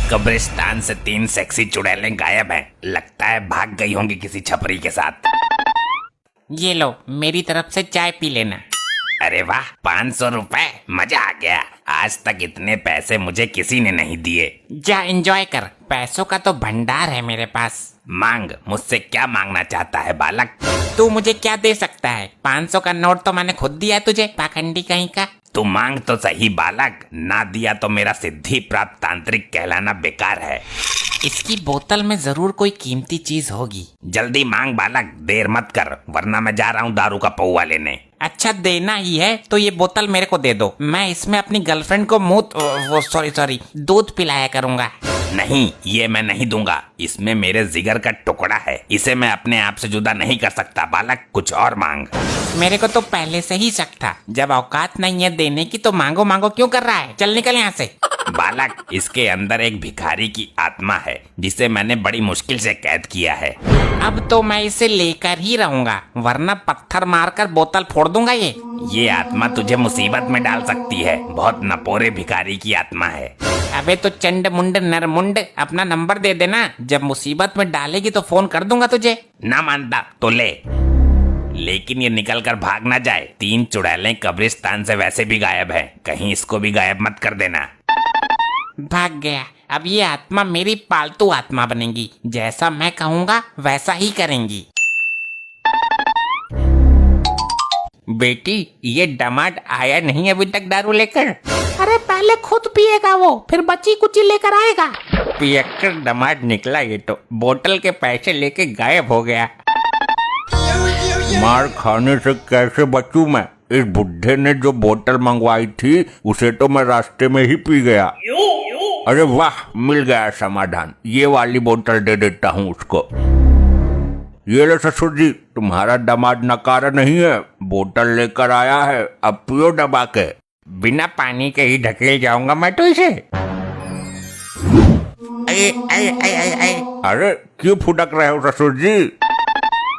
कब्रिस्तान से 3 सेक्सी चुड़ैलें गायब हैं। लगता है भाग गई होंगी किसी छपरी के साथ। ये लो, मेरी तरफ से चाय पी लेना। अरे वाह, 500 रुपए, मजा आ गया। आज तक इतने पैसे मुझे किसी ने नहीं दिए। जा एंजॉय कर, पैसों का तो भंडार है मेरे पास। मांग, मुझसे क्या मांगना चाहता है बालक? तू मुझे क्या दे सकता है? 500 का नोट तो मैंने खुद दिया तुझे, पाखंडी कहीं का। तू मांग तो सही बालक, ना दिया तो मेरा सिद्धि प्राप्त तांत्रिक कहलाना बेकार है। इसकी बोतल में जरूर कोई कीमती चीज होगी। जल्दी मांग बालक, देर मत कर, वरना मैं जा रहा हूँ दारू का पौवा लेने। अच्छा, देना ही है तो ये बोतल मेरे को दे दो। मैं इसमें अपनी गर्लफ्रेंड को दूध पिलाया करूंगा। नहीं, ये मैं नहीं दूंगा। इसमें मेरे जिगर का टुकड़ा है, इसे मैं अपने आप से जुदा नहीं कर सकता बालक। कुछ और मांग। मेरे को तो पहले से ही शक था, जब औकात नहीं है देने की तो मांगो मांगो क्यों कर रहा है? चल निकल यहाँ से। बालक, इसके अंदर एक भिखारी की आत्मा है जिसे मैंने बड़ी मुश्किल से कैद किया है। अब तो मैं इसे लेकर ही रहूंगा, वरना पत्थर मारकर बोतल फोड़ दूंगा। ये आत्मा तुझे मुसीबत में डाल सकती है। बहुत नपोरे भिखारी की आत्मा है। अबे तो चंड मुंड नरमुंड, अपना नंबर दे देना, जब मुसीबत में डालेगी तो फोन कर दूंगा तुझे। ना मानता तो ले, लेकिन ये निकल कर भाग ना जाए। 3 चुड़ैलें कब्रिस्तान से वैसे भी गायब है, कहीं इसको भी गायब मत कर देना। भाग गया। अब ये आत्मा मेरी पालतू आत्मा बनेगी, जैसा मैं कहूँगा वैसा ही करेंगी। बेटी, ये दामाद आया नहीं अभी तक दारू लेकर? अरे पहले खुद पिएगा वो, फिर बची कुची लेकर आएगा। पियक्कर दामाद निकला ये तो, बोतल के पैसे लेके गायब हो गया। मार खाने से कैसे बचूं मैं? इस बुढ़े ने जो बोतल मंगवाई थी उसे तो मैं रास्ते में ही पी गया। अरे वाह, मिल गया समाधान। ये वाली बोतल दे देता हूँ उसको। ये ले ससुर जी, तुम्हारा दामाद नकारा नहीं है, बोतल लेकर आया है, अब पियो दबा के। बिना पानी के ही ढकेल जाऊंगा मैं तो इसे। अरे क्यों फुटक रहे हो ससुर जी?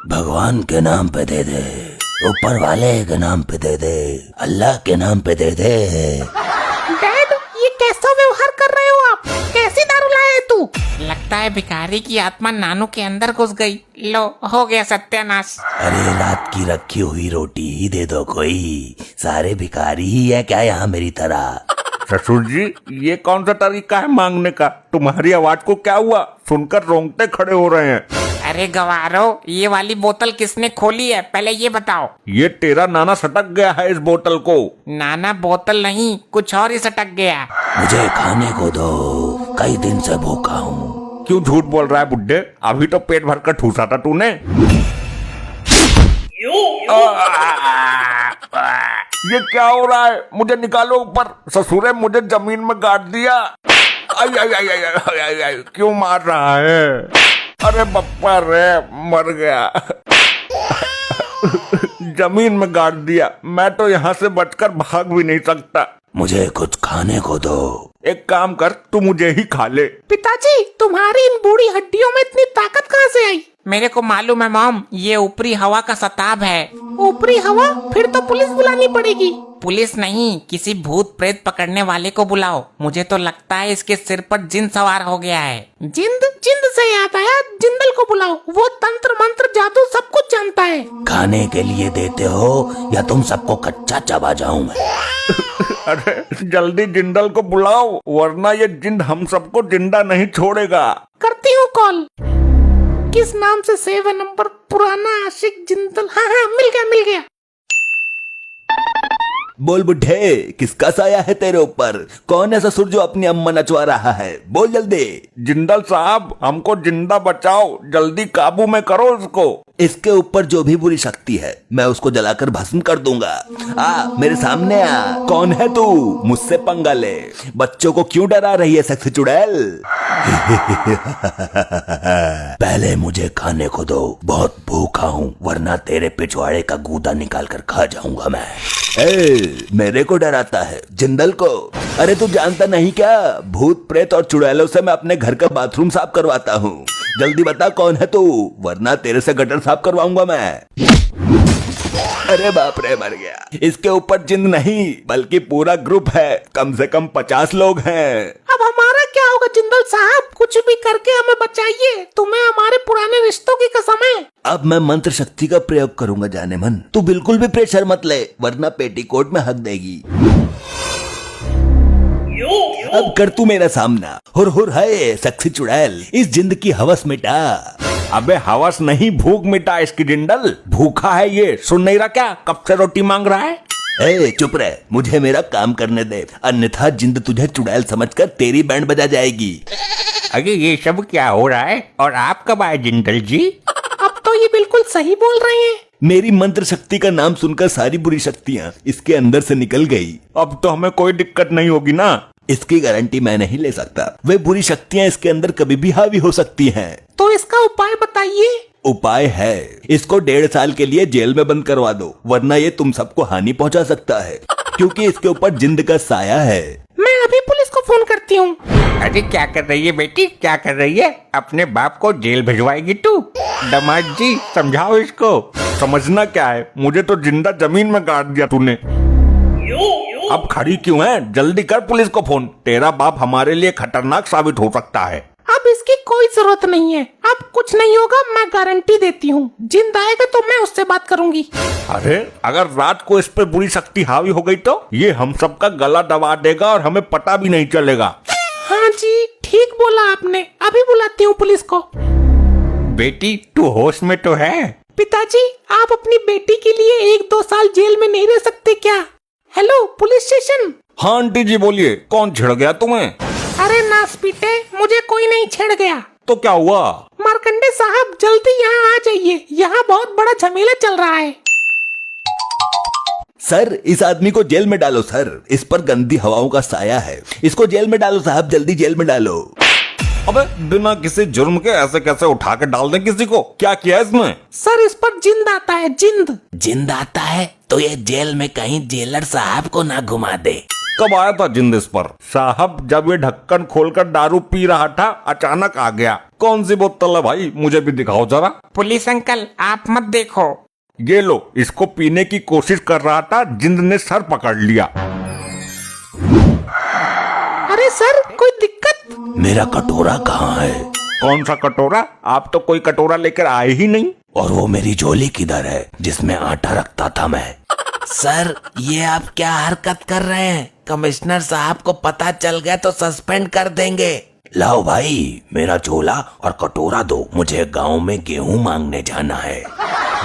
भगवान के नाम पे दे दे, ऊपर वाले के नाम पे दे दे, अल्लाह के नाम पे दे दे। डैड, ये कैसा व्यवहार कर रहे हो आप? कैसी दारू लाए तू? लगता है भिखारी की आत्मा नानू के अंदर घुस गई। लो, हो गया सत्यानाश। अरे रात की रखी हुई रोटी ही दे दो कोई, सारे भिखारी ही है क्या यहाँ मेरी तरह? ससुर जी, ये कौन सा तरीका है मांगने का? तुम्हारी आवाज को क्या हुआ? सुनकर रोंगटे खड़े हो रहे हैं। अरे गवारो, ये वाली बोतल किसने खोली है, पहले ये बताओ। ये तेरा नाना सटक गया है इस बोतल को। नाना बोतल नहीं, कुछ और ही सटक गया। मुझे खाने को दो, कई दिन से भूखा हूँ। क्यों झूठ बोल रहा है बुड्ढे? अभी तो पेट भर कर ठूसा था तूने। ये क्या हो रहा है? मुझे निकालो ऊपर। ससुरे मुझे जमीन में गाड़ दिया। आई आई आई आई आई आई आई, क्यों मार रहा है? अरे बप्पा रे, मर गया। जमीन में गाड़ दिया। मैं तो यहाँ से बचकर भाग भी नहीं सकता। मुझे कुछ खाने को दो। एक काम कर, तू मुझे ही खा ले। पिताजी, तुम्हारी इन बूढ़ी हड्डियों में इतनी ताकत कहाँ से आई? मेरे को मालूम है मॉम, ये ऊपरी हवा का सताब है। ऊपरी हवा? फिर तो पुलिस बुलानी पड़ेगी। पुलिस नहीं, किसी भूत प्रेत पकड़ने वाले को बुलाओ। मुझे तो लगता है इसके सिर पर जिन सवार हो गया है। जिंद से याद आया, जिंदल को बुलाओ, वो तंत्र मंत्र जादू सब कुछ जानता है। खाने के लिए देते हो या तुम सबको कच्चा चबा जाऊं मैं? अरे जल्दी जिंदल को बुलाओ, वरना ये जिंद हम सबको जिंदा नहीं छोड़ेगा। करती हूँ कॉल। किस नाम से सेव है नंबर? पुराना आशिक जिंदल। हाँ, मिल गया। बोल बुढ़े, किसका साया है तेरे ऊपर? कौन है ससुर जो अपनी अम्मा नचवा रहा है? बोल जल्दी। जिंदल साहब, हमको जिंदा बचाओ, जल्दी काबू में करो इसको। इसके ऊपर जो भी बुरी शक्ति है मैं उसको जलाकर भस्म कर दूंगा। मेरे सामने आ। कौन है तू? मुझसे पंगा ले। बच्चों को क्यों डरा रही है सेक्सी चुड़ैल? पहले मुझे खाने को दो, बहुत भूखा हूँ, वरना तेरे पिछवाड़े का गूदा निकाल कर खा जाऊंगा मैं। मेरे को डराता है? जिंदल को? अरे तू जानता नहीं क्या, भूत प्रेत और चुड़ैलों से मैं अपने घर का बाथरूम साफ करवाता हूँ। जल्दी बता कौन है तू, वरना तेरे से गटर साफ करवाऊंगा मैं। अरे बाप रे, मर गया। इसके ऊपर जिंद नहीं बल्कि पूरा ग्रुप है, कम से कम 50 लोग हैं। अब हमारा क्या होगा जिंदल साहब, कुछ भी करके हमें बचाइए, तुम्हें हमारे पुराने रिश्तों की कसम है। अब मैं मंत्र शक्ति का प्रयोग करूंगा जाने मन। तू बिल्कुल भी प्रेशर मत ले, वरना पेटीकोट में हक देगी। अब कर तू मेरा सामना। हुर है सक्सी चुड़ैल, इस जिंद की हवस मिटा। अबे हवस नहीं, भूख मिटा इसकी जिंदल। भूखा है ये, सुन नहीं रहा क्या? कब से रोटी मांग रहा है? ए चुप रह, मुझे मेरा काम करने दे, अन्यथा जिंद तुझे चुड़ैल समझकर तेरी बैंड बजा जाएगी। अरे ये सब क्या हो रहा है? और आप कब आए जिंदल जी? अब तो ये बिल्कुल सही बोल रहे हैं। मेरी मंत्र शक्ति का नाम सुनकर सारी बुरी शक्तियाँ इसके अंदर से निकल गई। अब तो हमें कोई दिक्कत नहीं होगी ना? इसकी गारंटी मैं नहीं ले सकता। वे बुरी शक्तियाँ इसके अंदर कभी भी हावी हो सकती हैं। तो इसका उपाय बताइए। उपाय है, इसको 1.5 साल के लिए जेल में बंद करवा दो, वरना ये तुम सबको हानि पहुंचा सकता है, क्योंकि इसके ऊपर जिंद का साया है। मैं अभी पुलिस को फोन करती हूँ। अरे क्या कर रही है बेटी, क्या कर रही है? अपने बाप को जेल भिजवाएगी तू? दामाद जी समझाओ इसको। समझना क्या है, मुझे तो जिंदा जमीन में गाड़ दिया तूने। अब खड़ी क्यों है? जल्दी कर पुलिस को फोन। तेरा बाप हमारे लिए खतरनाक साबित हो सकता है। अब इसकी कोई जरूरत नहीं है, अब कुछ नहीं होगा, मैं गारंटी देती हूँ। जिंद आएगा तो मैं उससे बात करूंगी। अरे अगर रात को इस पे बुरी शक्ति हावी हो गई तो ये हम सबका गला दबा देगा और हमें पता भी नहीं चलेगा। हाँ जी, ठीक बोला आपने। अभी बुलाती हूँ पुलिस को। बेटी तू होश में तो है? पिताजी, आप अपनी बेटी के लिए 1-2 साल जेल में नहीं रह सकते क्या? Hello police station. हाँ आंटी जी बोलिए, कौन छिड़ गया तुम्हें? अरे नास पीटे, मुझे कोई नहीं छेड़ गया। तो क्या हुआ? मार्कंडे साहब जल्दी यहाँ आ जाइए, यहाँ बहुत बड़ा झमेला चल रहा है। सर इस आदमी को जेल में डालो सर, इस पर गंदी हवाओं का साया है। इसको जेल में डालो साहब, जल्दी जेल में डालो। अबे बिना किसी जुर्म के ऐसे कैसे उठा के डाल दें किसी को? क्या किया इसने? सर इस पर जिंद आता है, जिंद। जिंद आता है तो ये जेल में कहीं जेलर साहब को ना घुमा दे। कब आया था जिंद इस पर? साहब जब ये ढक्कन खोलकर दारू पी रहा था अचानक आ गया। कौन सी बोतल है भाई, मुझे भी दिखाओ जरा। पुलिस अंकल आप मत देखो। ये लो, इसको पीने की कोशिश कर रहा था, जिंद ने सर पकड़ लिया। अरे सर कोई दिक्कत? मेरा कटोरा कहाँ है? कौन सा कटोरा? आप तो कोई कटोरा लेकर आए ही नहीं। और वो मेरी झोली किधर है जिसमें आटा रखता था मैं? सर ये आप क्या हरकत कर रहे हैं? कमिश्नर साहब को पता चल गया तो सस्पेंड कर देंगे। लाओ भाई मेरा झोला और कटोरा दो, मुझे गांव में गेहूं मांगने जाना है।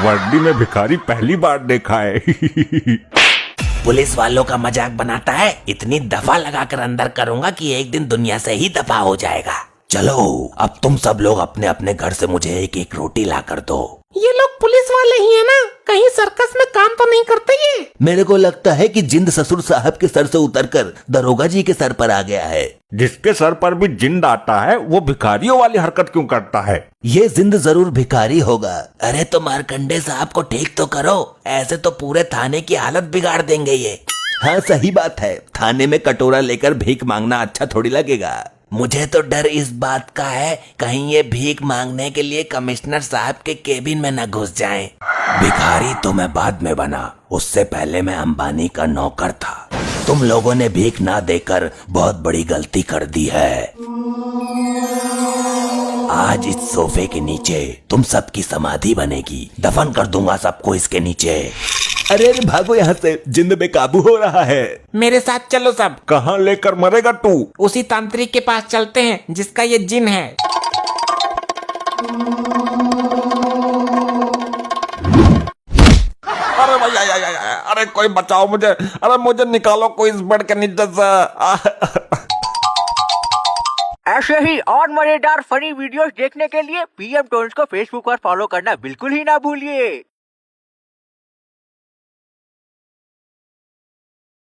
वर्दी में भिखारी पहली बार देखा है। पुलिस वालों का मजाक बनाता है, इतनी दफा लगाकर अंदर करूंगा कि एक दिन दुनिया से ही दफा हो जाएगा। चलो अब तुम सब लोग अपने अपने घर से मुझे एक एक रोटी ला कर दो। ये लोग पुलिस वाले ही है ना? कहीं सर्कस में काम तो नहीं करते ये? मेरे को लगता है कि जिंद ससुर साहब के सर से उतरकर दरोगा जी के सर पर आ गया है। जिसके सर पर भी जिंद आता है वो भिखारियों वाली हरकत क्यों करता है? ये जिंद जरूर भिखारी होगा। अरे तो मार्कंडे साहब को ठीक तो करो, ऐसे तो पूरे थाने की हालत बिगाड़ देंगे ये। हाँ सही बात है, थाने में कटोरा लेकर भीख मांगना अच्छा थोड़ी लगेगा। मुझे तो डर इस बात का है कहीं ये भीख मांगने के लिए कमिश्नर साहब के केबिन में न घुस जाएं। भिखारी तो मैं बाद में बना, उससे पहले मैं अंबानी का नौकर था। तुम लोगों ने भीख ना देकर बहुत बड़ी गलती कर दी है। आज इस सोफे के नीचे तुम सबकी समाधि बनेगी, दफन कर दूंगा सबको इसके नीचे। अरे अरे भागो यहाँ से, जिंद बेकाबू हो रहा है। मेरे साथ चलो सब। कहाँ लेकर मरेगा तू? उसी तांत्रिक के पास चलते हैं जिसका ये जिन है। अरे भैया, अरे कोई बचाओ मुझे, अरे मुझे निकालो कोई इस बेड के नीचे से। ऐसे ही और मजेदार फनी वीडियोस देखने के लिए पीएम टोन्स को फेसबुक पर फॉलो करना बिल्कुल ही ना भूलिए।